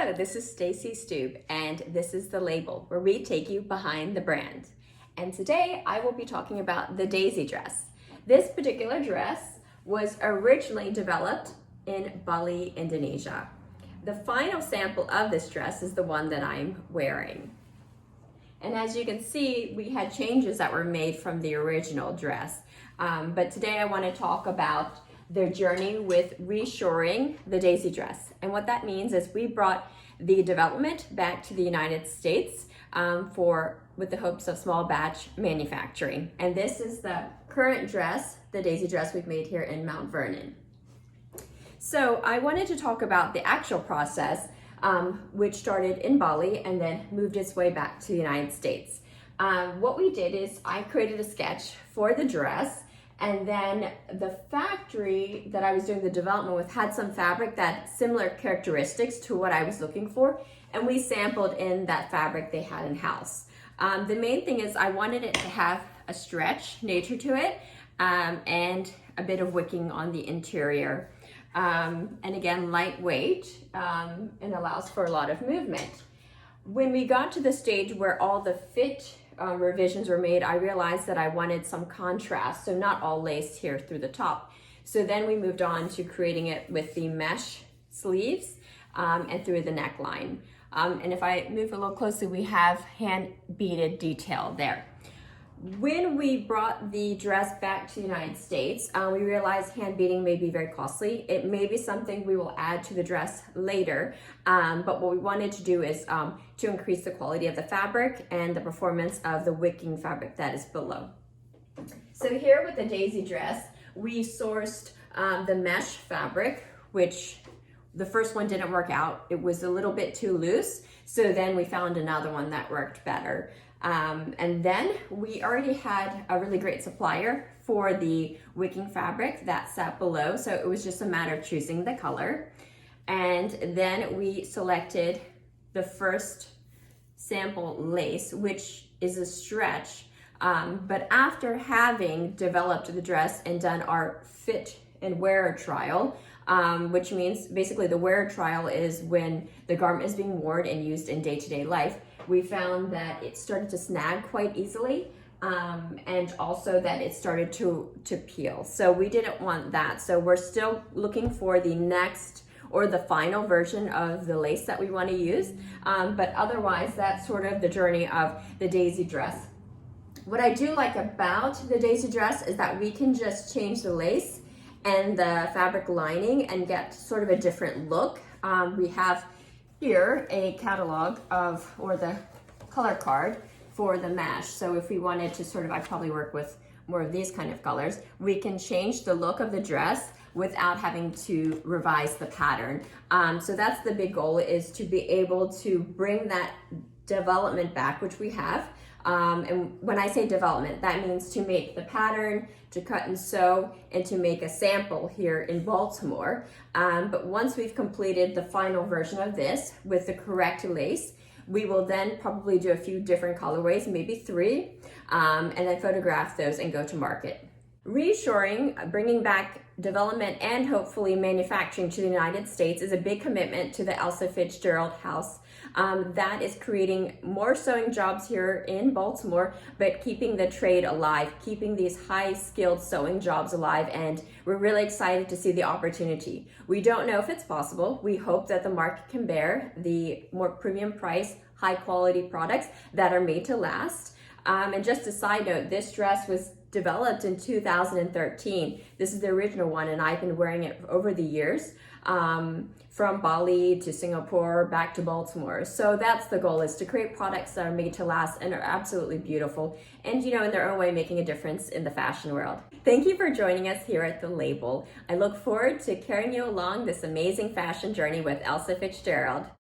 Hello, this is Stacy Stube, and this is The Label, where we take you behind the brand. And today I will be talking about the daisy dress. This particular dress was originally developed in Bali, Indonesia. The final sample of this dress is the one that I'm wearing. And as you can see, we had changes that were made from the original dress. But today I want to talk with their journey with reshoring the daisy dress. And what that means is we brought the development back to the United States with the hopes of small batch manufacturing. And this is the current dress, the daisy dress we've made here in Mount Vernon. So I wanted to talk about the actual process, which started in Bali and then moved its way back to the United States. What we did is I created a sketch for the dress, and then the factory that I was doing the development with had some fabric that had similar characteristics to what I was looking for, and we sampled in that fabric they had in-house. The main thing is I wanted it to have a stretch nature to it, and a bit of wicking on the interior. And again, lightweight, and allows for a lot of movement. When we got to the stage where all the fit revisions were made, I realized that I wanted some contrast, so not all laced here through the top. So then we moved on to creating it with the mesh sleeves and through the neckline. And if I move a little closely, we have hand beaded detail there. When we brought the dress back to the United States, we realized hand beading may be very costly. It may be something we will add to the dress later, but what we wanted to do is to increase the quality of the fabric and the performance of the wicking fabric that is below. So here with the daisy dress, we sourced the mesh fabric, which the first one didn't work out. It was a little bit too loose, so then we found another one that worked better. And then we already had a really great supplier for the wicking fabric that sat below, so it was just a matter of choosing the color. And then we selected the first sample lace, which is a stretch, but after having developed the dress and done our fit and wear trial, which means basically the wear trial is when the garment is being worn and used in day-to-day life, we found that it started to snag quite easily, and also that it started to peel. So we didn't want that. So we're still looking for the next or the final version of the lace that we want to use. But otherwise, that's sort of the journey of the daisy dress. What I do like about the daisy dress is that we can just change the lace and the fabric lining and get sort of a different look. We have here a catalog or the color card for the mesh. So if we wanted to I'd probably work with more of these kind of colors, we can change the look of the dress without having to revise the pattern. So that's the big goal, is to be able to bring that development back, which we have. And when I say development, that means to make the pattern, to cut and sew, and to make a sample here in Baltimore. But once we've completed the final version of this with the correct lace, we will then probably do a few different colorways, maybe 3, and then photograph those and go to market. Reshoring, bringing back development and hopefully manufacturing to the United States, is a big commitment to the Elsa Fitzgerald house. That is creating more sewing jobs here in Baltimore, but keeping the trade alive, keeping these high-skilled sewing jobs alive, and we're really excited to see the opportunity. We don't know if it's possible. We hope that the market can bear the more premium price, high-quality products that are made to last. And just a side note, this dress was developed in 2013. This is the original one, and I've been wearing it over the years, from Bali to Singapore, back to Baltimore. So that's the goal, is to create products that are made to last and are absolutely beautiful, and in their own way making a difference in the fashion world. Thank you for joining us here at The Label. I look forward to carrying you along this amazing fashion journey with Elsa Fitzgerald.